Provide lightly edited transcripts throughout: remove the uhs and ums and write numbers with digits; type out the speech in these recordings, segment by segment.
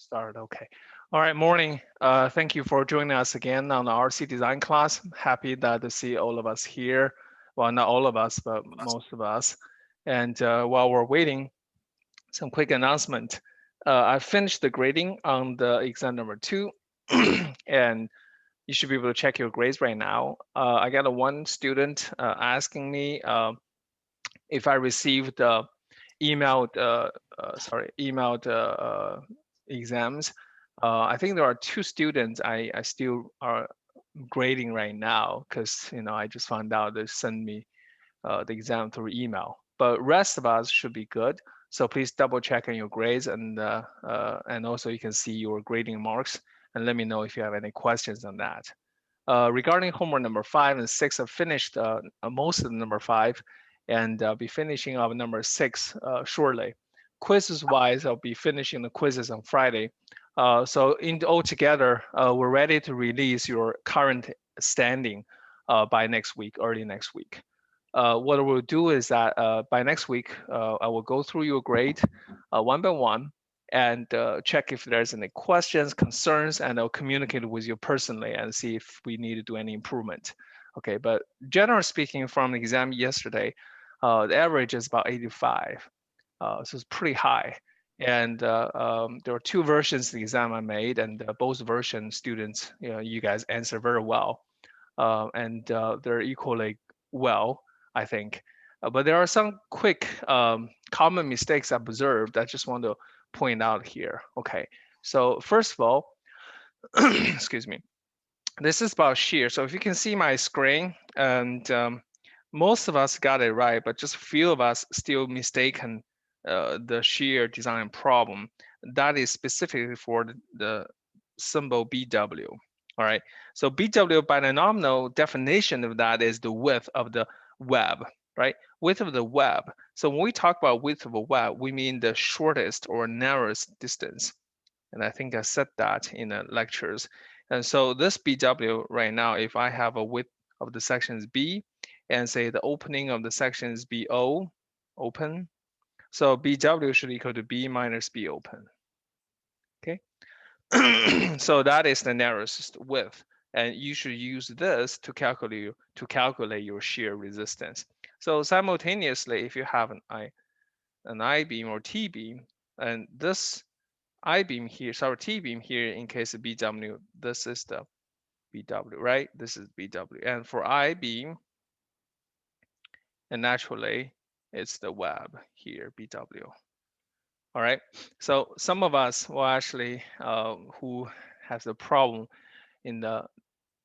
Start. Okay. All right. Morning. Thank you for joining us again on the RC design class. Happy that to see all of us here. Well, not all of us, but most of us. And while we're waiting, some quick announcement. I finished the grading on the exam number 2, and you should be able to check your grades right now. I got one student asking me if I received emailed, emailed exams. I think there are 2 students I still are grading right now because I just found out they send me the exam through email. But rest of us should be good. So please double check on your grades and also you can see your grading marks and let me know if you have any questions on that. Regarding homework number 5 and 6, I've finished most of the number 5 and I'll be finishing up number 6 shortly. Quizzes wise, I'll be finishing the quizzes on Friday. So in altogether, we're ready to release your current standing by next week, early next week. What we'll do is that by next week, I will go through your grade one by one and check if there's any questions, concerns, and I'll communicate with you personally and see if we need to do any improvement. Okay, but generally speaking, from the exam yesterday, the average is about 85, so it's pretty high. And there are 2 versions of the exam I made, and both version students, you guys answer very well, and they're equally well, I think. But there are some quick common mistakes I've observed. I just want to point out here. Okay, so first of all, excuse me, this is about shear. So if you can see my screen, and most of us got it right, but just a few of us still mistaken the shear design problem. That is specifically for the symbol BW. All right, so BW by the nominal definition of that is the width of the web, right? Width of the web. So when we talk about width of a web, we mean the shortest or narrowest distance. And I think I said that in the lectures. And so this BW right now, if I have a width of the section is B, and say the opening of the section is BO, open, so BW should equal to B minus B open. Okay. So that is the narrowest width, and you should use this to calculate your shear resistance. So simultaneously, if you have an I-beam or T-beam, and this I-beam here, sorry, T-beam here in case of BW, this is the BW, right? This is BW, and for I-beam, and naturally, it's the web here, BW. All right, so some of us will actually who has a problem in the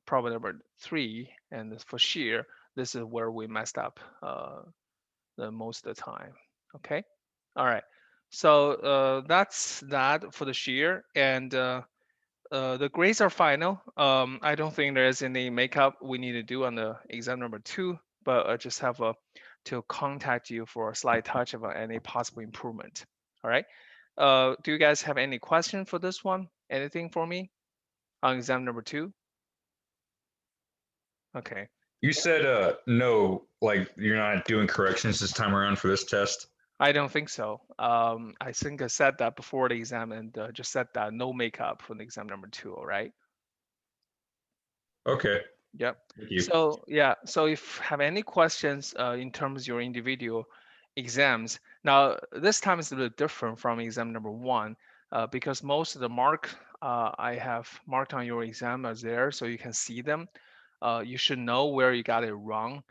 problem number 3, and for shear, this is where we messed up the most of the time. Okay, all right, so that's that for the shear, and the grades are final. I don't think there's any makeup we need to do on the exam number 2, but I just have to contact you for a slight touch of any possible improvement. All right. Do you guys have any question for this one? Anything for me on exam number 2? Okay. You said no, like you're not doing corrections this time around for this test. I don't think so. I think I said that before the exam and just said that no makeup for the exam number 2. All right. Okay, Yep. thank you. So yeah, so if have any questions in terms of your individual exams, now this time is a little different from exam number 1 because most of the mark I have marked on your exam are there, so you can see them. You should know where you got it wrong.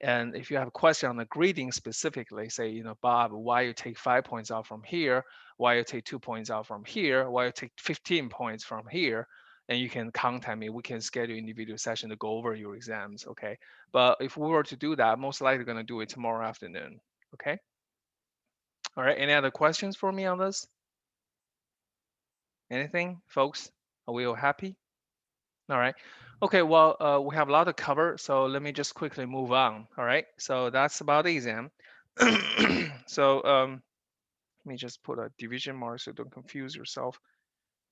And if you have a question on the grading specifically, say, Bob, why you take 5 points out from here, why you take 2 points out from here, why you take 15 points from here, and you can contact me. We can schedule individual session to go over your exams, okay? But if we were to do that, most likely going to do it tomorrow afternoon, okay? All right, any other questions for me on this? Anything, folks? Are we all happy? All right. Okay, well, we have a lot to cover, so let me just quickly move on. All right, so that's about the exam. So let me just put a division mark so don't confuse yourself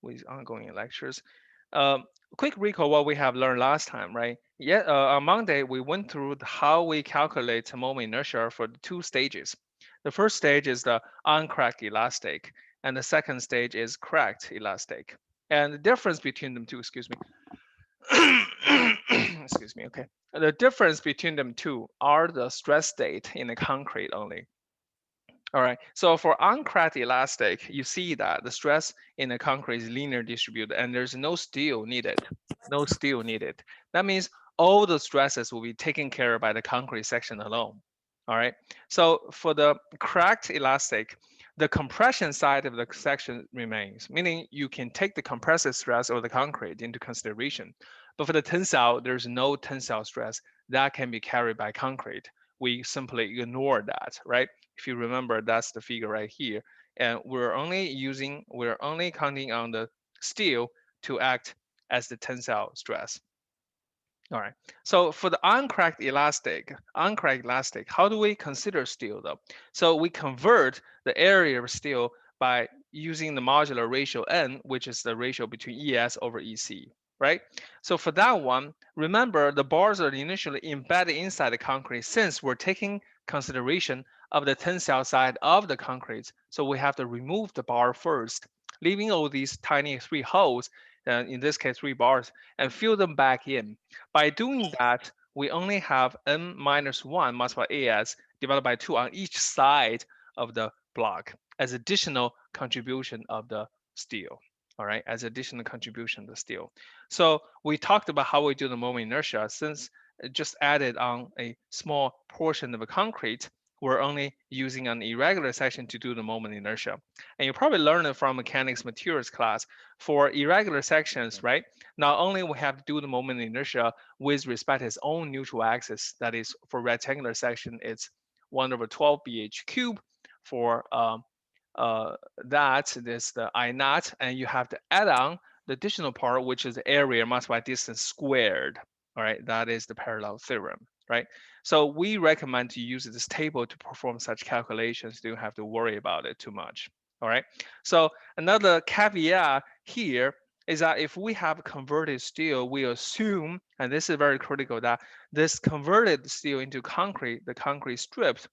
with ongoing lectures. Quick recall what we have learned last time, right? Yeah, on Monday, we went through how we calculate moment inertia for the 2 stages. The first stage is the uncracked elastic, and the second stage is cracked elastic. And the difference between them two, excuse me, excuse me, okay. The difference between them two are the stress state in the concrete only. All right, so for uncracked elastic, you see that the stress in the concrete is linear distributed and there's no steel needed. No steel needed. That means all the stresses will be taken care of by the concrete section alone. All right, so for the cracked elastic, the compression side of the section remains, meaning you can take the compressive stress of the concrete into consideration. But for the tensile, there's no tensile stress that can be carried by concrete. We simply ignore that, right? If you remember, that's the figure right here. And we're only counting on the steel to act as the tensile stress. All right. So for the uncracked elastic, how do we consider steel though? So we convert the area of steel by using the modular ratio N, which is the ratio between ES over EC, right? So for that one, remember the bars are initially embedded inside the concrete since we're taking consideration of the tensile side of the concrete. So we have to remove the bar first, leaving all these tiny 3 holes, in this case 3 bars, and fill them back in. By doing that, we only have n minus 1 multiplied as divided by 2 on each side of the block as additional contribution of the steel. All right, as additional contribution of the steel. So we talked about how we do the moment inertia. Since it just added on a small portion of the concrete, we're only using an irregular section to do the moment inertia. And you probably learned it from mechanics materials class. For irregular sections, right? Not only we have to do the moment inertia with respect to its own neutral axis, that is for rectangular section, it's 1 over 12 BH cube. For that, there's the I naught, and you have to add on the additional part, which is the area multiplied by distance squared. All right, that is the parallel theorem, right? So we recommend to use this table to perform such calculations. You don't have to worry about it too much. All right. So another caveat here is that if we have converted steel, we assume, and this is very critical, that this converted steel into concrete, the concrete strips,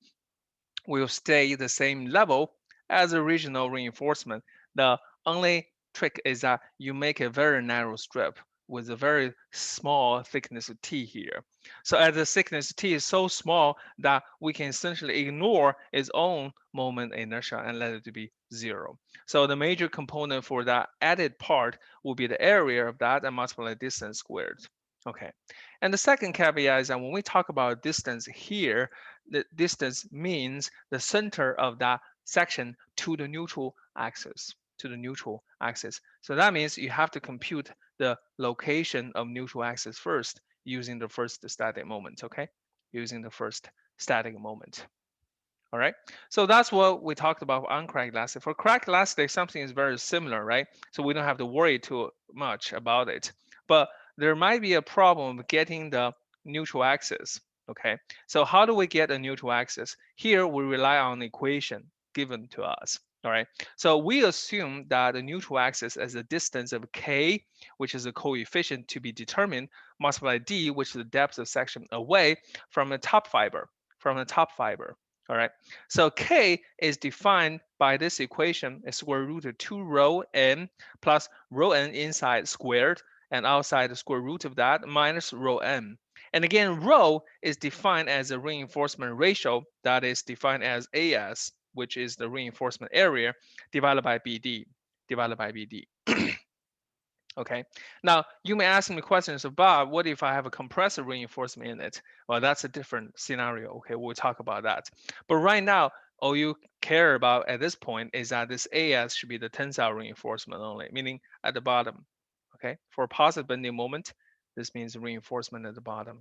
will stay the same level as original reinforcement. The only trick is that you make a very narrow strip with a very small thickness of T here. So as the thickness T is so small that we can essentially ignore its own moment inertia and let it to be 0. So the major component for that added part will be the area of that and multiply distance squared. Okay. And the second caveat is that when we talk about distance here, the distance means the center of that section to the neutral axis, to the neutral axis. So that means you have to compute the location of neutral axis first using the first static moment, okay? Using the first static moment. All right, so that's what we talked about on cracked elastic. For cracked elastic, something is very similar, right? So we don't have to worry too much about it. But there might be a problem getting the neutral axis. Okay, so how do we get a neutral axis? Here we rely on the equation given to us. All right, so we assume that the neutral axis is the distance of k, which is a coefficient to be determined, multiplied d, which is the depth of section away from the top fiber, from the top fiber. All right, so k is defined by this equation as square root of 2 rho n plus rho n inside squared and outside the square root of that minus rho n. And again, rho is defined as a reinforcement ratio that is defined as AS, which is the reinforcement area, divided by BD, divided by BD. Okay, now you may ask me questions of Bob, what if I have a compressive reinforcement in it? Well, that's a different scenario. Okay, we'll talk about that. But right now, all you care about at this point is that this AS should be the tensile reinforcement only, meaning at the bottom. Okay, for positive bending moment, this means reinforcement at the bottom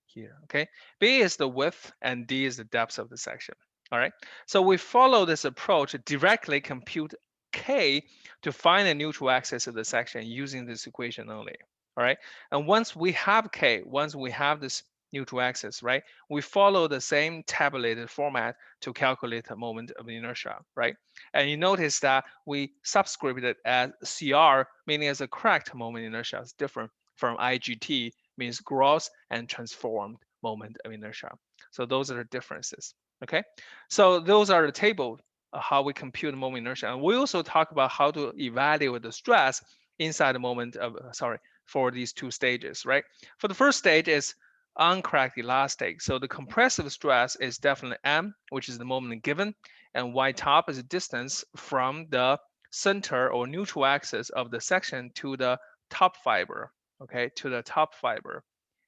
here. Okay, B is the width and D is the depth of the section. All right, so we follow this approach to directly compute K to find the neutral axis of the section using this equation only. All right, and once we have K, once we have this neutral axis, right, we follow the same tabulated format to calculate the moment of inertia, right? And you notice that we subscript it as CR, meaning as a correct moment inertia. It's different from IGT, means gross and transformed moment of inertia. So those are the differences. Okay, so those are the table how we compute moment inertia, and we also talk about how to evaluate the stress inside the moment of sorry, for these two stages, right? For the first stage is uncracked elastic, so the compressive stress is definitely m, which is the moment given, and y top is the distance from the center or neutral axis of the section to the top fiber, okay, to the top fiber,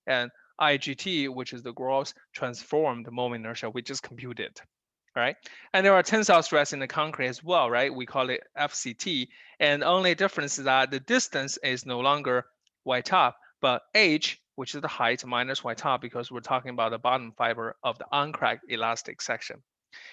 and IGT, which is the gross transformed moment inertia we just computed, right? And there are tensile stress in the concrete as well, right? We call it FCT, and the only difference is that the distance is no longer y top, but h, which is the height, minus y top, because we're talking about the bottom fiber of the uncracked elastic section.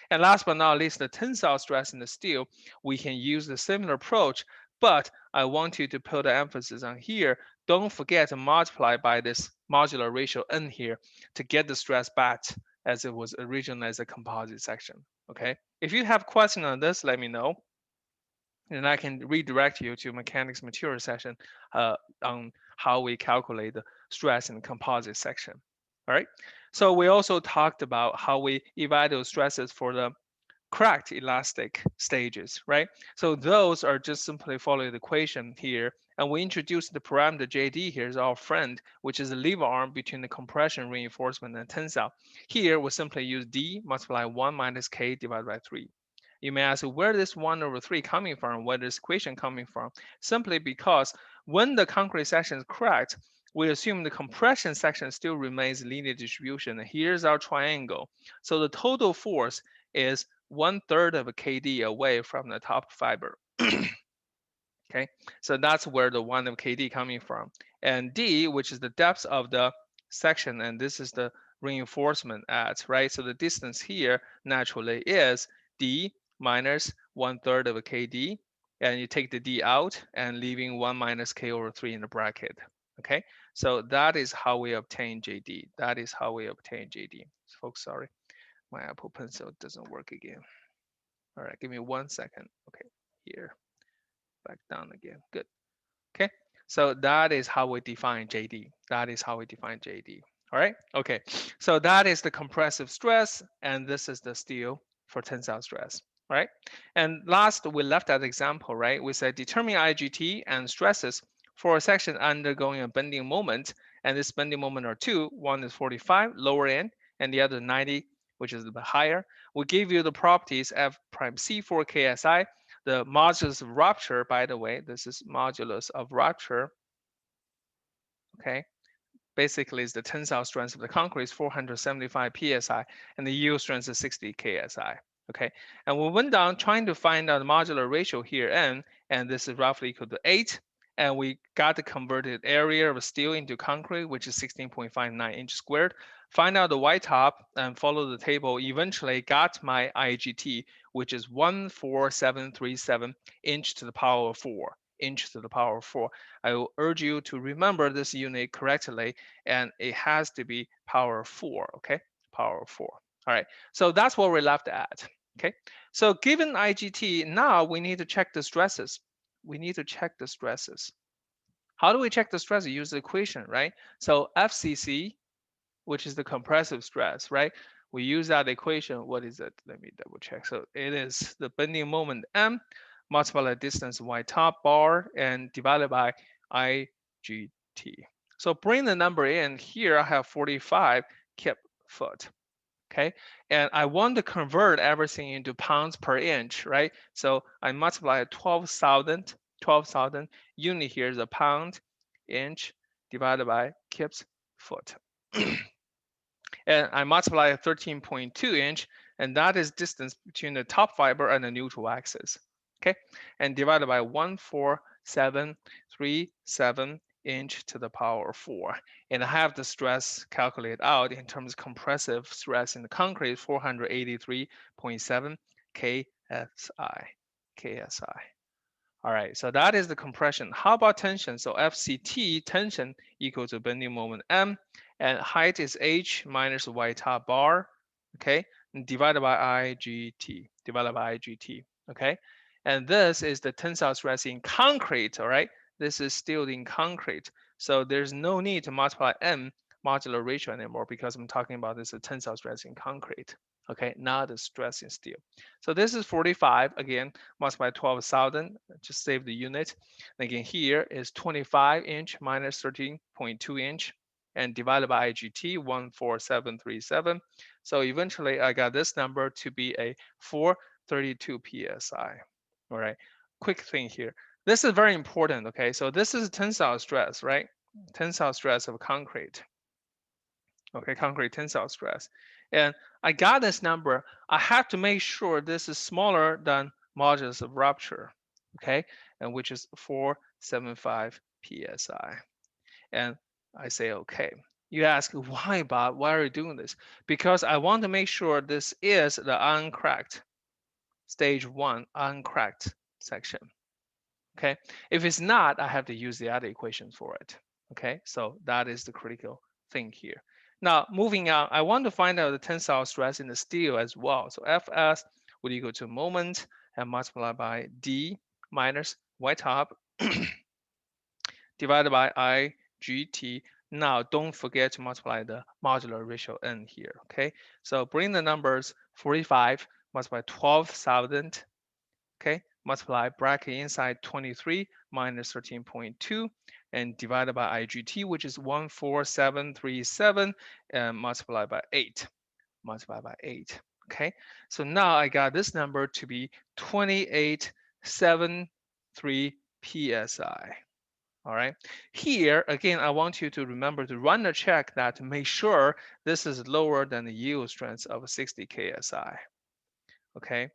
And last but not least, the tensile stress in the steel, we can use the similar approach, but I want you to put the emphasis on here. Don't forget to multiply by this modular ratio n here to get the stress back as it was originally as a composite section, okay? If you have question on this, let me know, and I can redirect you to mechanics material section on how we calculate the stress in the composite section. All right. So we also talked about how we evaluate stresses for the cracked elastic stages, right? So those are just simply follow the equation here. And we introduce the parameter JD here is our friend, which is the lever arm between the compression, reinforcement, and tensile. Here we simply use D multiply 1 minus K divided by 3. You may ask where this 1 over 3 coming from, where this equation coming from? Simply because when the concrete section is cracked, we assume the compression section still remains linear distribution. And here's our triangle. So the total force is 1/3 of a kd away from the top fiber. Okay, so that's where the 1 of kd coming from. And D, which is the depth of the section, and this is the reinforcement at, right? So the distance here naturally is D minus 1/3 of a kd, and you take the D out and leaving 1 minus k over 3 in the bracket. Okay, so that is how we obtain JD. That is how we obtain JD. Folks, sorry, my Apple Pencil doesn't work again. All right, give me 1 second. Okay, here, back down again. Good. Okay, so that is how we define JD. That is how we define JD. All right, okay, so that is the compressive stress, and this is the steel for tensile stress. All right, and last we left that example, right? We said determine IGT and stresses for a section undergoing a bending moment, and this bending moment are two. One is 45, lower end, and the other 90, which is a bit higher. We give you the properties F prime C for KSI, the modulus of rupture, by the way, this is modulus of rupture, okay? Basically, is the tensile strength of the concrete is 475 psi, and the yield strength is 60 ksi. Okay, and we went down trying to find out the modular ratio here, n, and this is roughly equal to 8, and we got the converted area of steel into concrete, which is 16.59 inch squared. Find out the y top and follow the table. Eventually, got my IGT, which is 14737 inch to the power of 4. Inch to the power of 4. I will urge you to remember this unit correctly, and it has to be power of 4, okay? Power of 4. All right, so that's what we're left at, okay? So given IGT, now we need to check the stresses. We need to check the stresses. How do we check the stress? Use the equation, right? So FCC, which is the compressive stress, right? We use that equation. What is it? Let me double check. So it is the bending moment M multiplied by distance y top bar and divided by IGT. So bring the number in here. I have 45 kip foot. Okay, and I want to convert everything into pounds per inch, right? So I multiply 12,000 unit here is a pound inch divided by kips foot. And I multiply 13.2 inch, and that is distance between the top fiber and the neutral axis. Okay, and divided by 14737 inch to the power of 4. And I have the stress calculated out in terms of compressive stress in the concrete, 483.7 KSI. KSI. All right, so that is the compression. How about tension? So FCT, tension, equal to bending moment M, and height is H minus y top bar, okay, and divided by IGT, okay? And this is the tensile stress in concrete, all right? This is still in concrete, so there's no need to multiply M modular ratio anymore because I'm talking about this tensile stress in concrete. Okay, not the stress in steel. So this is 45, again, multiplied by 12,000, just save the unit. And again, here is 25 inch minus 13.2 inch and divided by IGT, 14737. So eventually I got this number to be a 432 PSI. All right, quick thing here. This is very important, okay? So this is tensile stress, right? Tensile stress of concrete. Okay, concrete tensile stress. And I got this number. I have to make sure this is smaller than modulus of rupture, okay? And which is 475 PSI. And I say, okay. You ask, why, Bob? Why are you doing this? Because I want to make sure this is the uncracked, stage 1 uncracked section. Okay, if it's not, I have to use the other equations for it. Okay, so that is the critical thing here. Now, moving on, I want to find out the tensile stress in the steel as well. So Fs would equal to moment and multiplied by d minus y top divided by IGT. Now, don't forget to multiply the modular ratio n here. Okay, so bring the numbers 45 multiply 12,000. Okay, multiply bracket inside 23 minus 13.2 and divided by IGT, which is 14737, and multiply by 8. Multiply by 8. Okay, so now I got this number to be 2873 PSI. All right, here again, I want you to remember to run a check that to make sure this is lower than the yield strength of 60 KSI. Okay,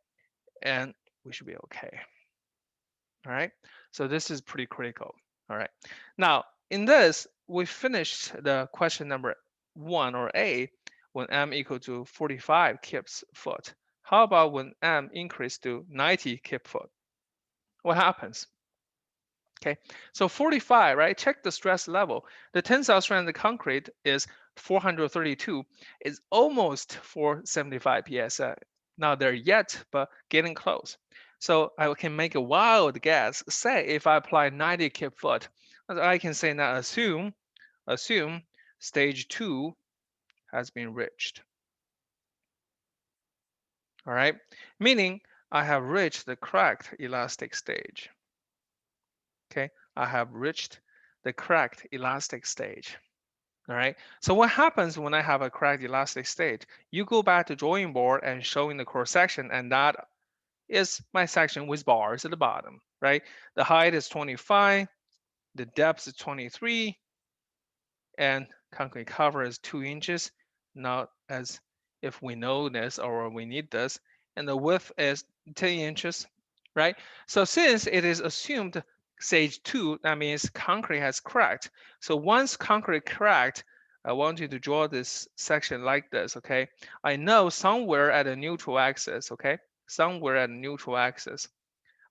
and we should be okay. All right, so this is pretty critical. All right, now in this, we finished the question number 1 or A when m equal to 45 kips foot. How about when m increased to 90 kip foot? What happens? Okay, so 45, right? Check the stress level. The tensile strength of the concrete is 432. It's almost 475 psi. Not there yet, but getting close. So I can make a wild guess. Say if I apply 90 kip foot, I can say now assume stage 2 has been reached. All right, meaning I have reached the cracked elastic stage. Okay, I have reached the cracked elastic stage. All right, so what happens when I have a cracked elastic stage? You go back to drawing board and showing the cross section, and that is my section with bars at the bottom, right? The height is 25, the depth is 23, and concrete cover is 2 inches, not as if we know this or we need this, and the width is 10 inches, right? So since it is assumed stage 2, that means concrete has cracked. So once concrete cracked, I want you to draw this section like this, okay? I know somewhere at the neutral axis, okay? Somewhere at the neutral axis,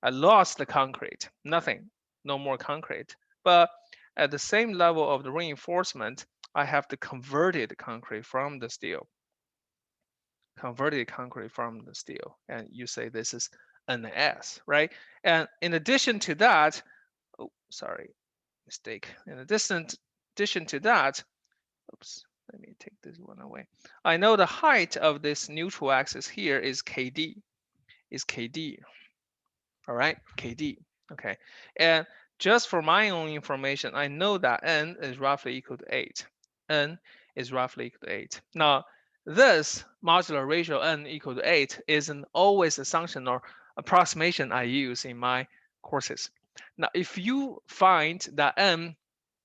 I lost the concrete, nothing, no more concrete. But at the same level of the reinforcement, I have the converted concrete from the steel. Converted concrete from the steel. And you say this is an S, right? And in addition to that, oh, sorry, mistake. In addition to that, oops, let me take this one away. I know the height of this neutral axis here is KD, all right, KD, okay. And just for my own information, I know that n is roughly equal to 8. N is roughly equal to 8. Now, this modular ratio n equal to 8 is an always assumption or approximation I use in my courses. Now, if you find that n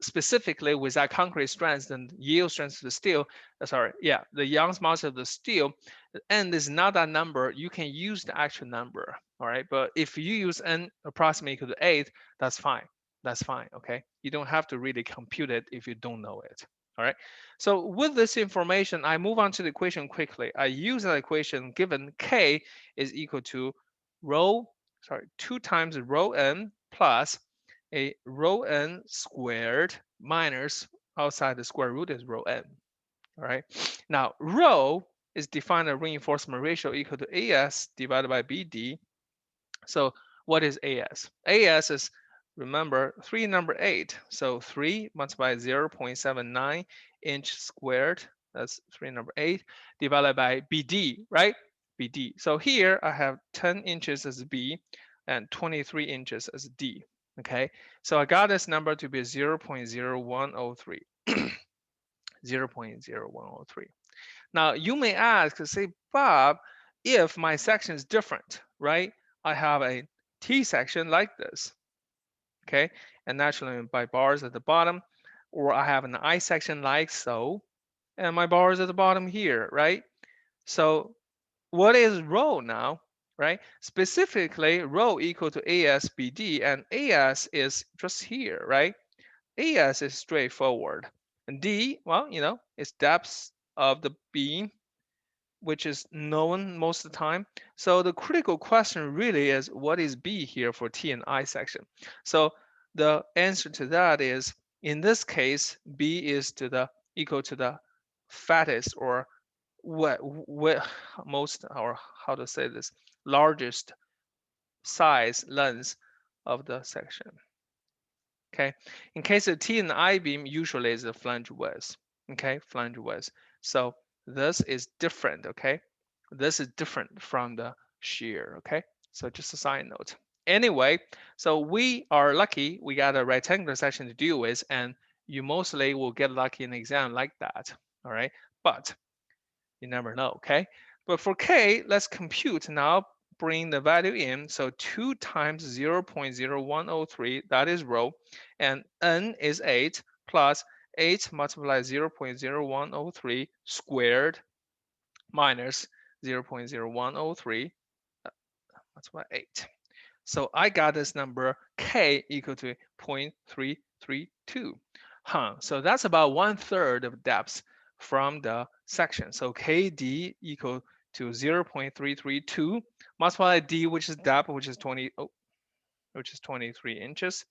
specifically with that concrete strength and yield strength of the steel, the Young's modulus of the steel, n is not that number, you can use the actual number, all right? But if you use n approximately equal to 8, that's fine. That's fine, okay? You don't have to really compute it if you don't know it, all right? So with this information, I move on to the equation quickly. I use that equation given k is equal to 2 times rho n plus a rho n squared minus outside the square root is rho n. All right. Now rho is defined as reinforcement ratio equal to AS divided by BD. So what is AS? AS is remember 3 number 8. So 3 multiplied by 0.79 inch squared, that's 3 number 8, divided by BD, right? BD. So here I have 10 inches as B and 23 inches as D. Okay, so I got this number to be 0.0103. 0.0103. Now you may ask, say, Bob, if my section is different, right? I have a T section like this, okay, and naturally by bars at the bottom, or I have an I section like so, and my bars at the bottom here, right? So what is rho now, right? Specifically, rho equal to ASBD, and AS is just here, right? AS is straightforward. And D, well, it's depth of the beam, which is known most of the time. So the critical question really is, what is B here for T and I section? So the answer to that is, in this case, B is to the equal to the fattest, or what most, or how to say this, largest size length of the section. Okay, in case of T and I beam, usually is a flange width. Okay, flange width. So this is different. Okay, this is different from the shear. Okay, so just a side note. Anyway, so we are lucky we got a rectangular section to deal with, and you mostly will get lucky in the exam like that. All right, but you never know. Okay, but for K, let's compute now. Bring the value in. So 2 times 0.0103, that is rho, and n is 8, plus 8 multiplied 0.0103 squared minus 0.0103 multiplied 8. So I got this number K equal to 0.332. So that's about 1/3 of depth from the section. So KD equal to 0.332 multiply D, which is depth, which is 23 inches.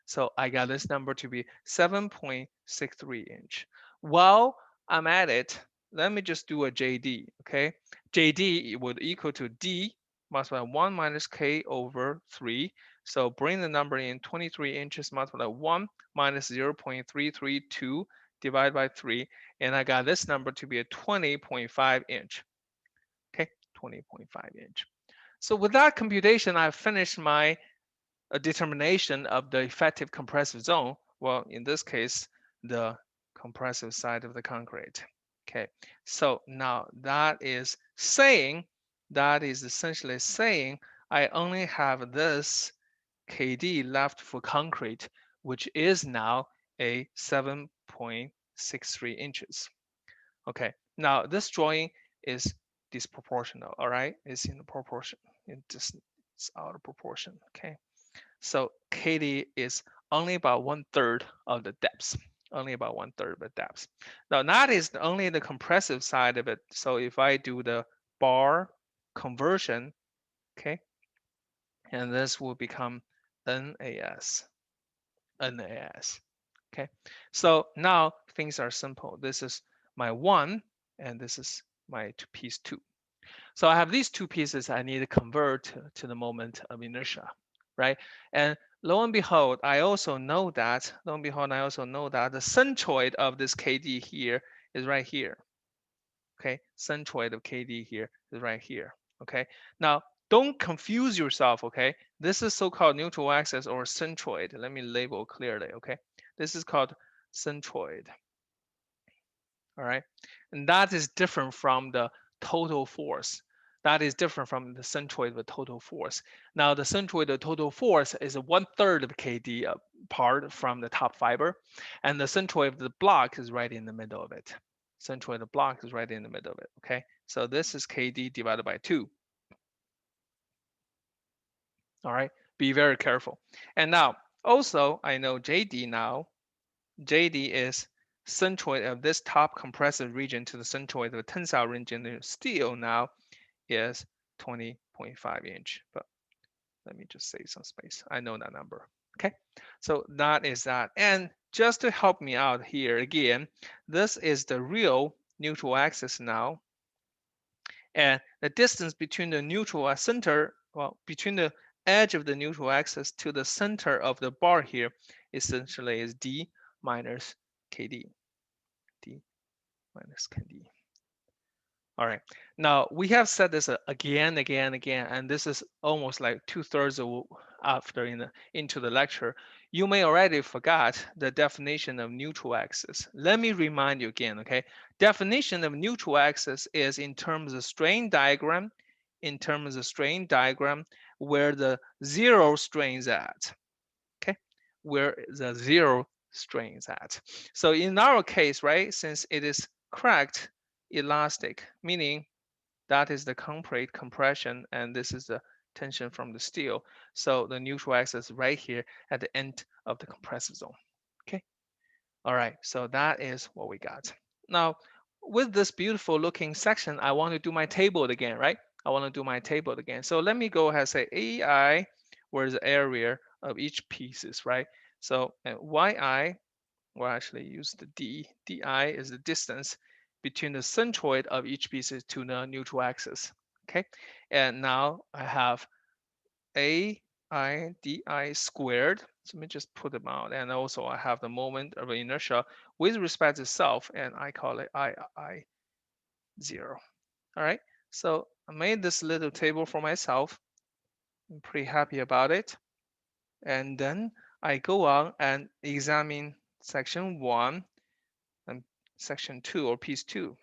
So I got this number to be 7.63 inch. While I'm at it, let me just do a JD, okay? JD would equal to D multiplied by 1 minus K over 3. So bring the number in 23 inches multiplied by 1 minus 0.332 divided by 3. And I got this number to be a 20.5 inch. Okay, 20.5 inch. So with that computation, I've finished my determination of the effective compressive zone. Well, in this case, the compressive side of the concrete. Okay, so now that is essentially saying I only have this KD left for concrete, which is now a 7.63 inches. Okay, now this drawing is disproportional, all right? It's in the proportion, it's out of proportion, okay? So KD is only about 1/3 of the depth, only about 1/3 of the depth. Now that is only the compressive side of it. So if I do the bar conversion, okay, and this will become NAS, NAS, okay. So now things are simple. This is my 1, and this is my piece 2. So I have these two pieces I need to convert to the moment of inertia, right? And lo and behold, I also know that, the centroid of this KD here is right here, okay? Centroid of KD here is right here, okay? Now, don't confuse yourself, okay? This is so-called neutral axis or centroid. Let me label clearly, okay? This is called centroid, all right? And that is different from the total force. That is different from the centroid of the total force. Now, the centroid of the total force is 1/3 of KD apart from the top fiber, and the centroid of the block is right in the middle of it. Centroid of the block is right in the middle of it, okay? So this is KD divided by 2. All right, be very careful. And now, also, I know JD now. JD is centroid of this top compressive region to the centroid of the tensile region of steel now is 20.5 inch. But let me just save some space. I know that number. Okay, so that is that. And just to help me out here again, this is the real neutral axis now. And the distance between the neutral center, well, between the edge of the neutral axis to the center of the bar here essentially is d minus kd, d minus kd. All right, now we have said this again, and this is almost like 2/3 after into the lecture. You may already forgot the definition of neutral axis. Let me remind you again, okay? Definition of neutral axis is in terms of strain diagram, where the zero strains at, okay? Where the zero strains at. So in our case, right, since it is cracked elastic, meaning that is the concrete compression and this is the tension from the steel. So the neutral axis right here at the end of the compressive zone. Okay. All right. So that is what we got. Now, with this beautiful looking section, I want to do my table again, right? I want to do my table again. So let me go ahead and say AI, where is the area of each pieces, right? So YI, we'll actually use the D. DI is the distance between the centroid of each piece to the neutral axis. Okay, and now I have AI DI squared. So let me just put them out. And also I have the moment of inertia with respect to self, and I call it II0. All right, so I made this little table for myself. I'm pretty happy about it. And then I go on and examine section 1 and section 2 or piece 2.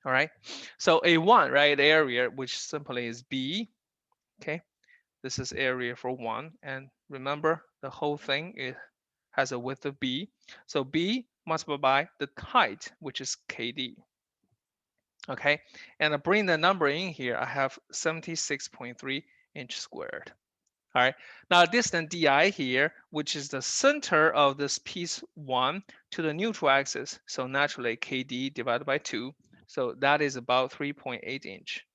All right, so A1, right, area, which simply is B. Okay, this is area for 1. And remember, the whole thing has a width of B. So B multiplied by the height, which is KD. Okay, and I bring the number in here. I have 76.3 inch squared. All right, now distance DI here, which is the center of this piece 1 to the neutral axis. So naturally KD divided by 2. So that is about 3.8 inch.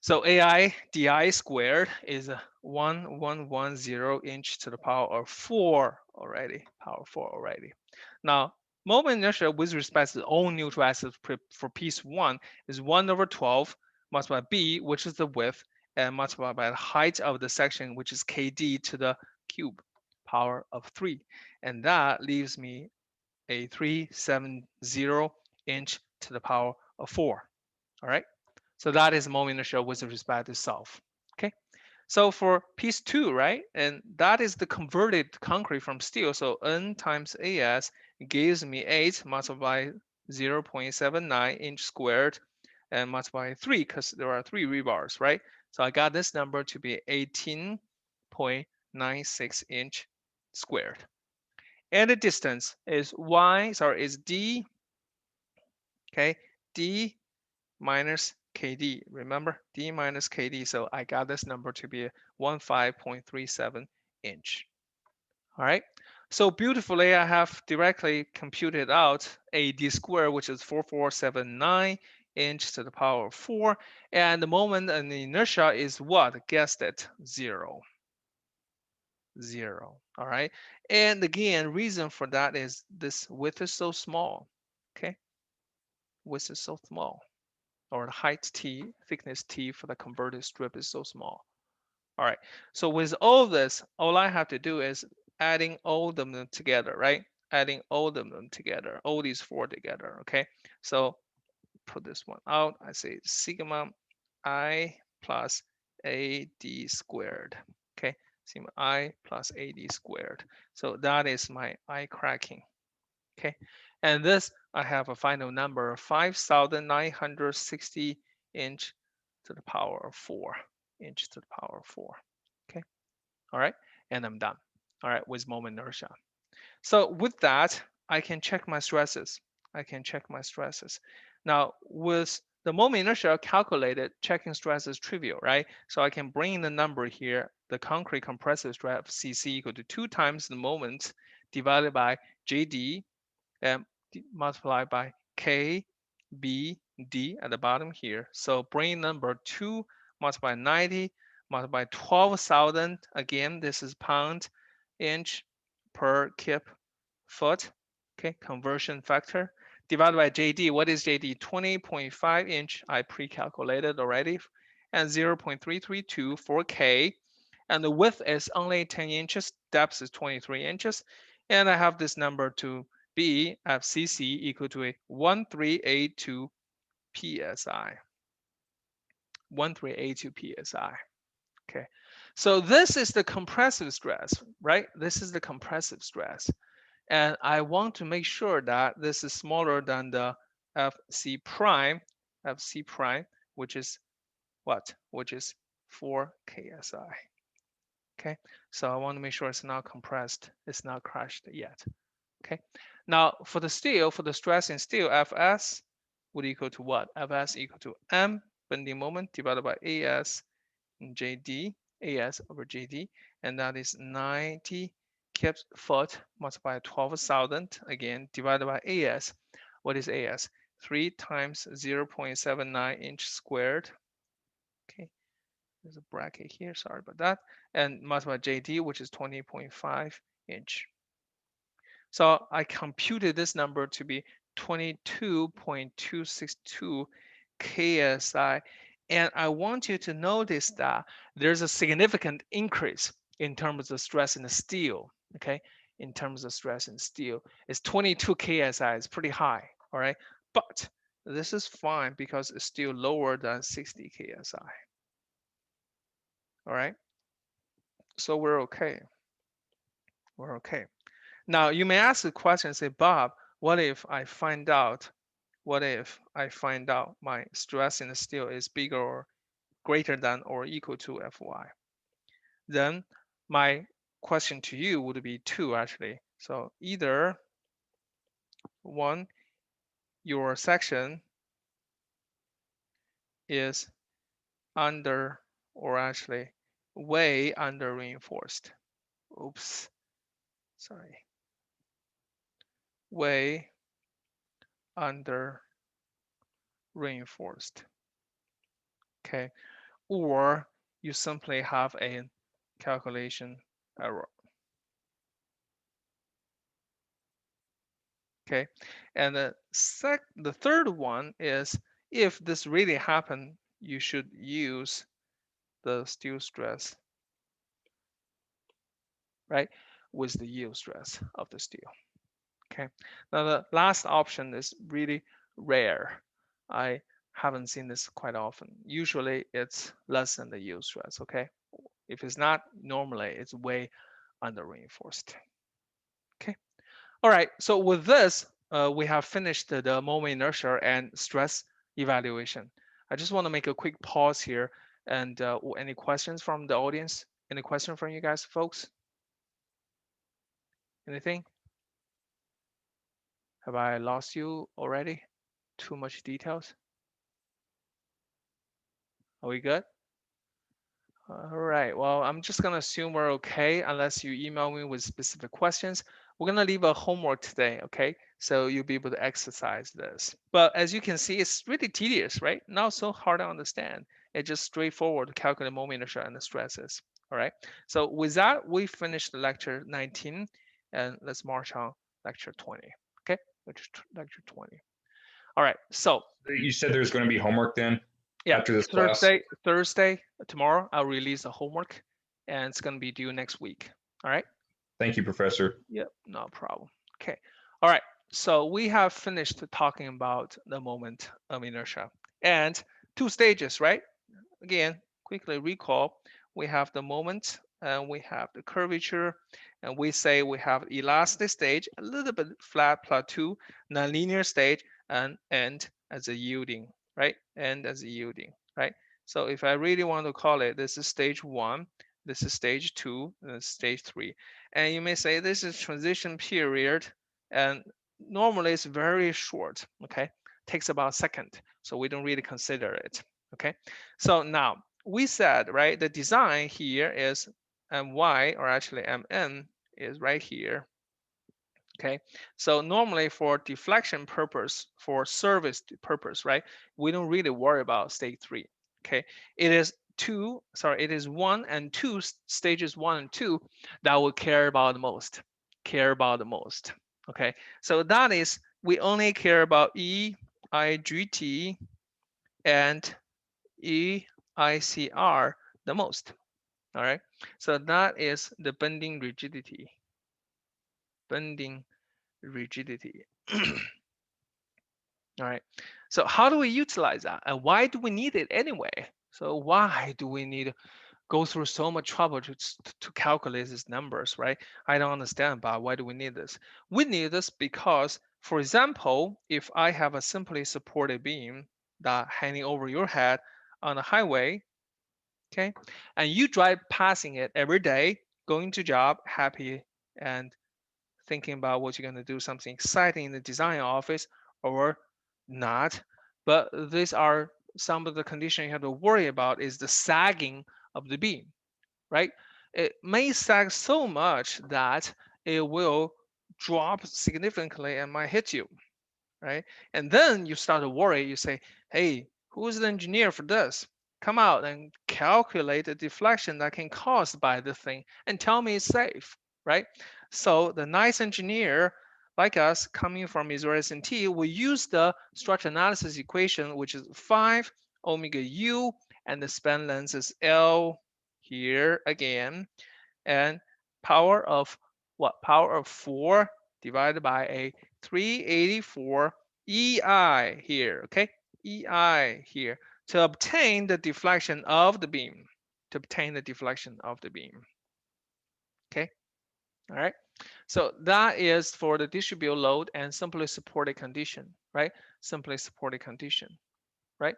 So AI DI squared is 1110 inch to the power of 4 already, Now, moment inertia with respect to the own neutral axis for piece 1 is 1/12 multiplied by B, which is the width, and multiplied by the height of the section, which is KD to the cube power of 3. And that leaves me a 370 inch to the power of 4. All right. So that is moment inertia with respect to self. Okay. So for piece 2, right, and that is the converted concrete from steel. So N times AS gives me 8 multiplied by 0.79 inch squared and multiply by 3 because there are 3 rebars, right? So I got this number to be 18.96 inch squared. And the distance is D, okay, D minus KD. Remember, D minus KD. So I got this number to be 15.37 inch. All right. So beautifully, I have directly computed out AD squared, which is 4479 inch to the power of 4. And the moment and the inertia is what? Guessed it, 0. 0. All right. And again, reason for that is this width is so small. Okay. Width is so small, or the height T, thickness T for the converted strip is so small. All right, so with all this, all I have to do is adding all of them together, right? Adding all of them together, all these 4 together, okay? So put this one out. I say sigma I plus AD squared, okay? Sigma I plus AD squared. So that is my I cracking, okay? And this, I have a final number of 5,960 inch to the power of 4, inch to the power of 4, okay? All right, and I'm done. All right, with moment inertia. So with that, I can check my stresses. Now with the moment inertia calculated, checking stress is trivial, right? So I can bring in the number here, the concrete compressive stress CC equal to 2 times the moment divided by JD and multiplied by K, B, D at the bottom here. So bring number 2 multiplied by 90 multiplied by 12,000. Again, this is pound inch per kip foot. Okay, conversion factor divided by JD. What is JD? 20.5 inch. I pre-calculated already. and 0.332 for K. And the width is only 10 inches, depth is 23 inches. And I have this number to be FCC equal to a 1382 PSI. 1382 PSI. Okay, so this is the compressive stress, right? This is the compressive stress. And I want to make sure that this is smaller than the FC prime, which is what? Which is 4 KSI. Okay, so I want to make sure it's not compressed, it's not crushed yet. Okay, now for the steel, for the stress in steel, Fs would equal to what? Fs equal to M bending moment divided by As JD, As over JD, and that is 90 foot multiplied by 12,000, again, divided by As. What is As? 3 times 0.79 inch squared. Okay, there's a bracket here, sorry about that. And multiplied by JD, which is 20.5 inch. So I computed this number to be 22.262 KSI. And I want you to notice that there's a significant increase in terms of stress in the steel, okay? In terms of stress in steel, it's 22 KSI, it's pretty high, all right? But this is fine because it's still lower than 60 KSI, all right? So we're okay, we're okay. Now you may ask the question, say, Bob, what if I find out my stress in the steel is bigger or greater than or equal to Fy? Then my question to you would be two actually. So either one, your section is under or actually way under reinforced. Oops, sorry. Way under reinforced. Okay, or you simply have a calculation error. Okay, and the third one is if this really happened, you should use the steel stress, right, with the yield stress of the steel. Okay, now the last option is really rare. I haven't seen this quite often. Usually it's less than the yield stress. Okay, if it's not, normally it's way under reinforced. Okay. All right, so with this, we have finished the moment inertia and stress evaluation. I just want to make a quick pause here and any questions from the audience? Any question from you guys, folks? Anything? Have I lost you already? Too much details? Are we good? All right, well, I'm just gonna assume we're okay unless you email me with specific questions. We're gonna leave a homework today, okay? So you'll be able to exercise this. But as you can see, it's really tedious, right? Not so hard to understand. It's just straightforward to calculate moment inertia and the stresses, all right? So with that, we finished lecture 19 and let's march on lecture 20, okay? Lecture 20. All right, so You said there's going to be homework then yeah, after this class? Thursday, tomorrow, I'll release the homework and it's going to be due next week. All right. Thank you, Professor. Yep, no problem. Okay. All right. So we have finished talking about the moment of inertia and two stages, right? Again, quickly recall, we have the moment and we have the curvature, and we say we have elastic stage, a little bit flat plateau, nonlinear stage, and end as a yielding, right? End as a yielding, right? So if I really want to call it, this is stage one, this is stage two, and this is stage three. And you may say this is transition period, and normally it's very short, okay? Takes about a second, so we don't really consider it, okay? So now we said, right, the design here is my, or actually mn, is right here. Okay, so normally for deflection purpose, for service purpose, right, we don't really worry about stage three. Okay, it is one and two, stages one and two, that we care about the most. Okay, so that is, we only care about EIGT and EIGT, ICR the most. All right, so that is the bending rigidity. Bending rigidity. All right, so how do we utilize that, and why do we need it anyway? So why do we need go through so much trouble to calculate these numbers, right? I don't understand, but why do we need this? We need this because, for example, if I have a simply supported beam that hanging over your head on the highway, okay, and you drive passing it every day, going to job, happy and thinking about what you're going to do something exciting in the design office or not. But these are some of the conditions you have to worry about is the sagging of the beam, right? It may sag so much that it will drop significantly and might hit you, right? And then you start to worry. You say, hey, who's the engineer for this? Come out and calculate the deflection that can cause by the thing and tell me it's safe, right? So the nice engineer like us coming from Missouri S&T will use the structure analysis equation, which is 5 omega u, and the span length is L here again, and power of what? Power of 4 divided by a 384 EI here, okay? EI here to obtain the deflection of the beam, to obtain the deflection of the beam, okay? All right. So that is for the distributed load and simply supported condition, right? Simply supported condition, right?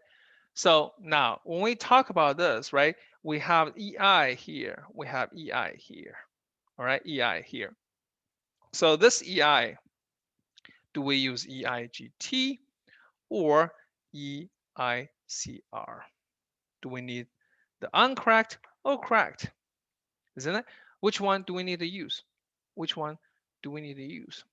So now when we talk about this, right, we have EI here, we have EI here, all right, EI here. So this EI, do we use EIGT or EICR? Do we need the uncracked or cracked? Isn't it? Which one do we need to use? Which one do we need to use?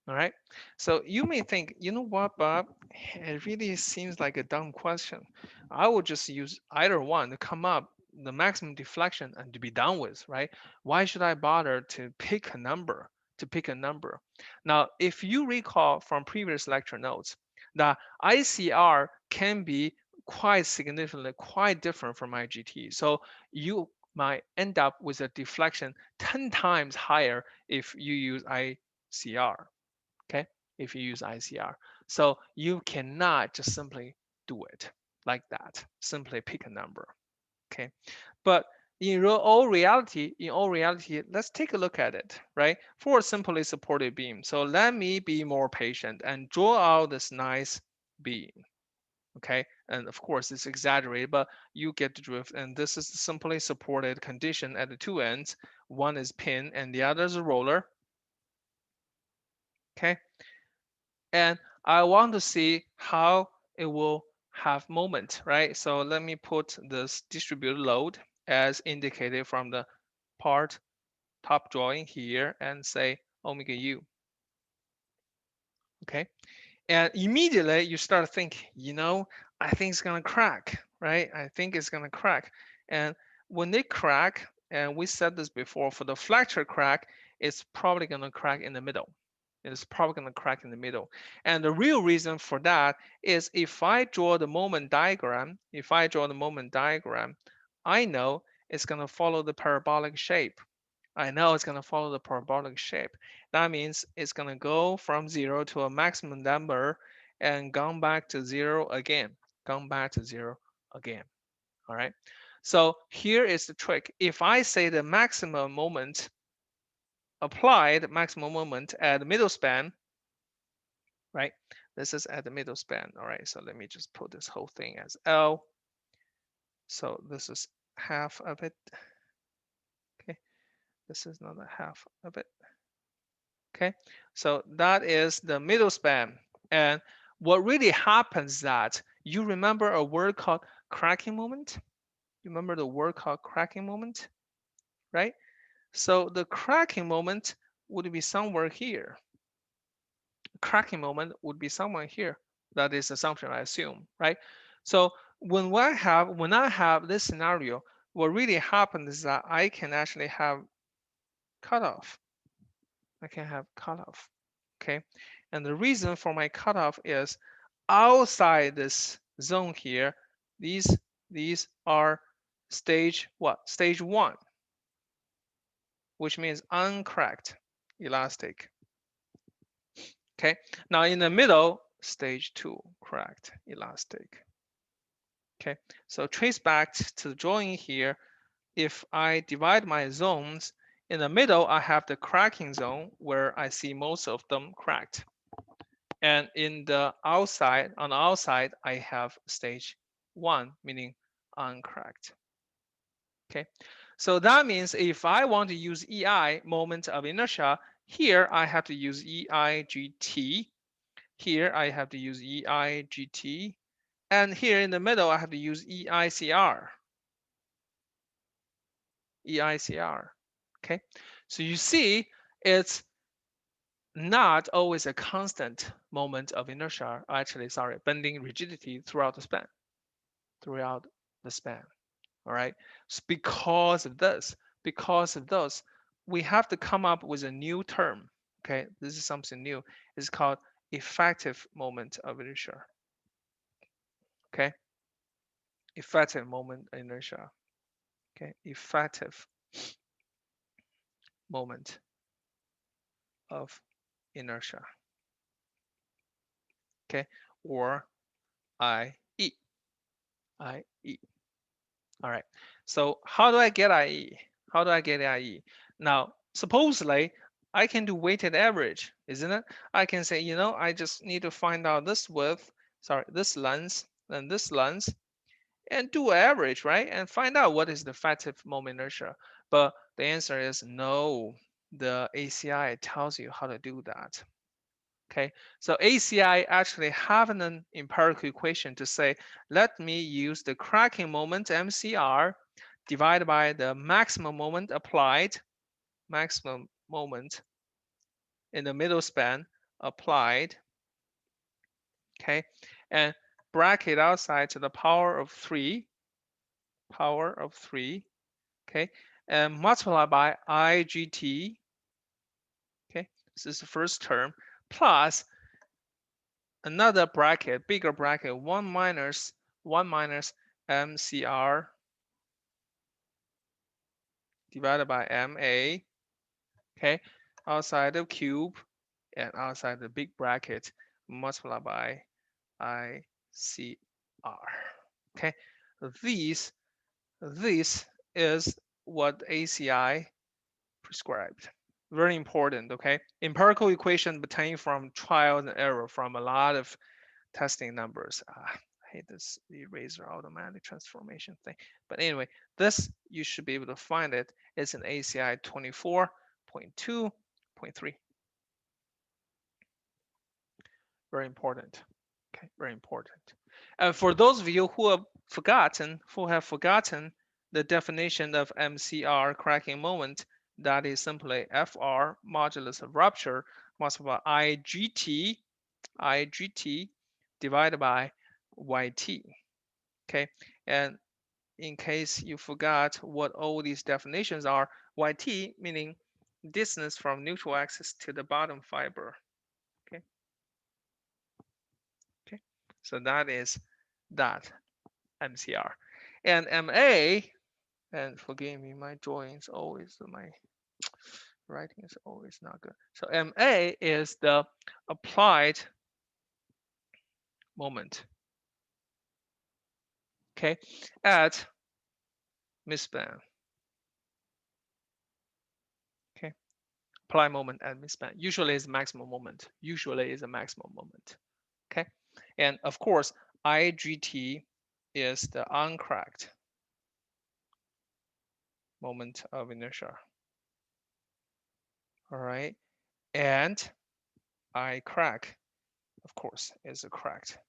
All right. So you may think, you know what, Bob? It really seems like a dumb question. I would just use either one to come up the maximum deflection and to be done with, right? Why should I bother to pick a number? To pick a number. Now, if you recall from previous lecture notes, that ICR can be quite significantly, quite different from IGT. So you might end up with a deflection 10 times higher if you use ICR, okay, if you use ICR. So you cannot just simply do it like that, simply pick a number, okay? But in all reality, let's take a look at it, right? For a simply supported beam. So let me be more patient and draw out this nice beam, okay? And of course, it's exaggerated, but you get the drift. And this is the simply supported condition at the two ends. One is pin and the other is a roller, okay? And I want to see how it will have moment, right? So let me put this distributed load as indicated from the part top drawing here and say omega u, okay? And immediately you start to think, I think it's gonna crack, right? I think it's gonna crack. And when they crack, and we said this before, for the fracture crack, it's probably gonna crack in the middle. It's probably gonna crack in the middle. And the real reason for that is if I draw the moment diagram, I know it's gonna follow the parabolic shape. I know it's going to follow the parabolic shape. That means it's going to go from 0 to a maximum number and come back to 0 again. Come back to 0 again. All right. So here is the trick. If I say the maximum moment applied, maximum moment at the middle span, right? This is at the middle span. All right. So let me just put this whole thing as L. So this is half of it. Okay. This is another half of it. Okay, so that is the middle span. And what really happens that you remember a word called cracking moment? You remember the word called cracking moment, right? So the cracking moment would be somewhere here. Cracking moment would be somewhere here. That is assumption, I assume, right? So when I have this scenario, what really happens is that I can actually have cutoff. I can have cutoff. Okay. And the reason for my cutoff is outside this zone here, these These are stage what? Stage 1, which means uncracked elastic. Okay, now in the middle, stage 2, cracked elastic. Okay, so trace back to the drawing here. If I divide my zones, in the middle, I have the cracking zone where I see most of them cracked. And in the outside, on the outside, I have stage 1, meaning uncracked. Okay, so that means if I want to use EI, moment of inertia, here I have to use EIGT. Here I have to use EIGT. And here in the middle, I have to use EICR. EICR. Okay, so you see, it's not always a constant moment of inertia. Actually, sorry, bending rigidity throughout the span. Throughout the span. All right. So because of this, we have to come up with a new term. Okay, this is something new. It's called effective moment of inertia. Okay, effective moment inertia. Okay, effective moment of inertia. Okay, or IE. IE. All right. So how do I get IE? How do I get IE? Now, supposedly, I can do weighted average, isn't it? I can say, I just need to find out this width, sorry, this length, and this length, and do average, right? And find out what is the effective moment inertia. But the answer is no. The ACI tells you how to do that. Okay, so ACI actually have an empirical equation to say, let me use the cracking moment MCR divided by the maximum moment applied, maximum moment in the middle span applied, okay, and bracket outside to the power of 3, okay, and multiply by IGT, okay, this is the first term, plus another bracket, bigger bracket, 1 minus MCR divided by MA, okay, outside the cube and outside the big bracket, multiply by ICR, okay. This is what ACI prescribed. Very important, okay. Empirical equation obtained from trial and error from a lot of testing numbers. I hate this eraser automatic transformation thing. But anyway, this, you should be able to find it. It's an ACI 24.2.3. Very important. Okay, very important. And for those of you who have forgotten, the definition of MCR cracking moment, that is simply FR modulus of rupture multiplied by IGT divided by YT. Okay, and in case you forgot what all these definitions are, YT meaning distance from neutral axis to the bottom fiber. Okay, okay, so that is that MCR. And MA, and forgive me, my drawings always, my writing is always not good. So MA is the applied moment, okay, at midspan. Okay, apply moment at midspan. Usually is maximum moment. Usually is a maximum moment. Okay, and of course, IGT is the uncracked moment of inertia. All right, and I crack, of course, is a cracked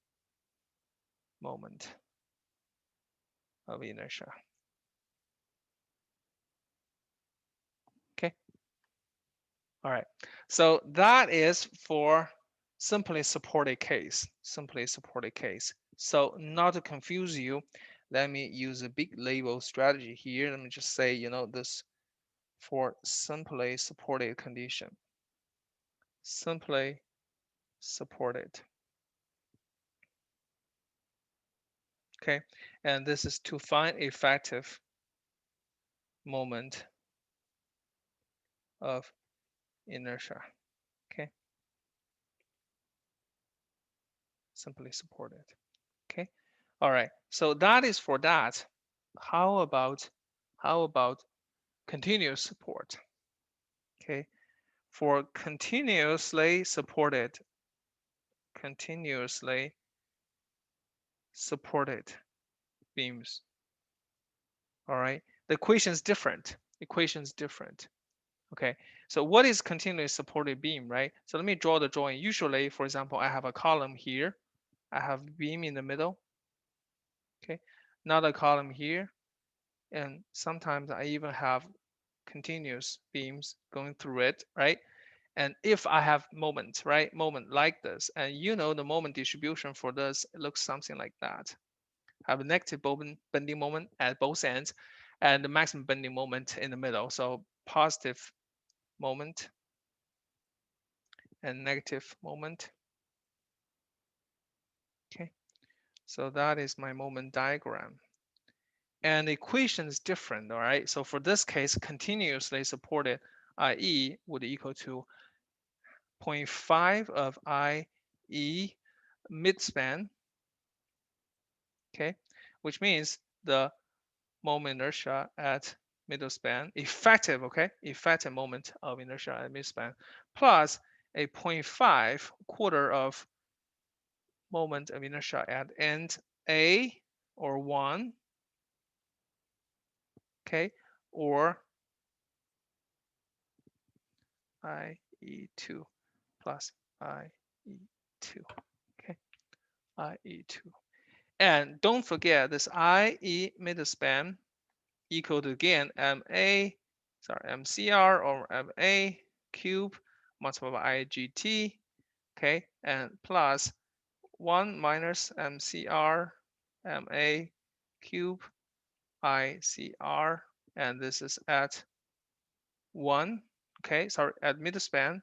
moment of inertia. Okay. All right. So that is for simply supported case. Simply supported case. So not to confuse you, let me use a big label strategy here. Let me just say, this for simply supported condition. Simply supported Okay, and this is to find effective moment of inertia. Okay, simply supported. Okay, all right. So that is for that. How about continuous support? Okay, for continuously supported beams. All right, the equation is different. Equation is different. Okay, so what is continuously supported beam, right? So let me draw the drawing. Usually, for example, I have a column here. I have beam in the middle. Okay, another column here, and sometimes I even have continuous beams going through it, right? And if I have moment, right, moment like this, and you know the moment distribution for this, it looks something like that. I have a negative bending moment at both ends, and the maximum bending moment in the middle. So positive moment and negative moment. Okay, so that is my moment diagram. And the equation is different, all right? So for this case, continuously supported IE would equal to 0.5 of IE midspan, okay? Which means the moment inertia at middle span, effective, okay? Effective moment of inertia at midspan, plus a 0.5 quarter of moment of inertia at end A or 1, okay? Or IE2 plus IE2, okay? IE2. And don't forget this IE midspan equal to again MCR or MA cube multiplied by IGT, okay? And plus 1 minus MCR MA cube ICR, and this is at 1, okay? Sorry, at midspan,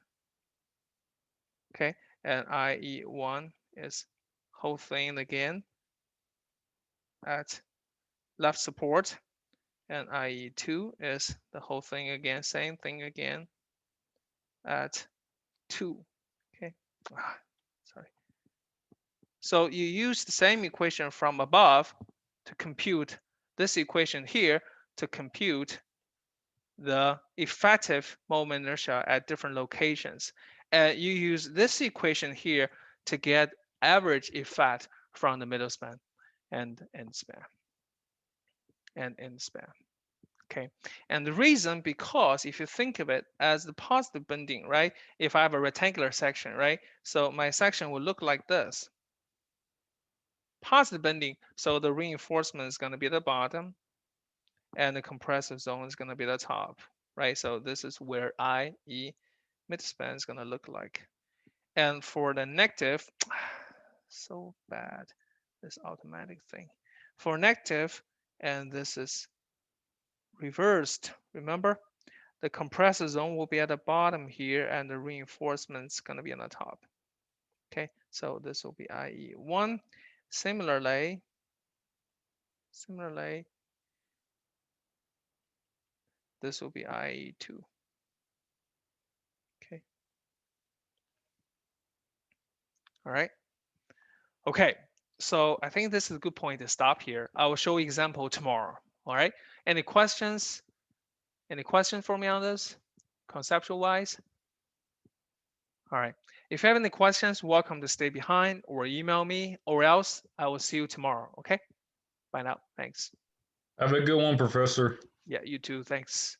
okay? And IE1 is whole thing again at left support, and IE2 is the whole thing again, same thing again at 2. Okay, sorry. So you use the same equation from above to compute this equation here to compute the effective moment inertia at different locations. And you use this equation here to get average effect from the middle span and end span and end span. Okay, and the reason because if you think of it as the positive bending, right? If I have a rectangular section, right? So my section will look like this. Positive bending, so the reinforcement is going to be the bottom and the compressive zone is going to be the top, right? So this is where IE midspan is going to look like. And for the negative, so bad, this automatic thing. For negative, and this is reversed, remember? The compressor zone will be at the bottom here and the reinforcement is going to be on the top. Okay, so this will be IE1. Similarly, this will be IE2. Okay, all right. Okay, so I think this is a good point to stop here. I will show example tomorrow. All right, any questions? Any questions for me on this, conceptual wise? All right. If you have any questions, welcome to stay behind or email me, or else I will see you tomorrow. Okay. Bye now. Thanks. Have a good one, Professor. Yeah, you too. Thanks.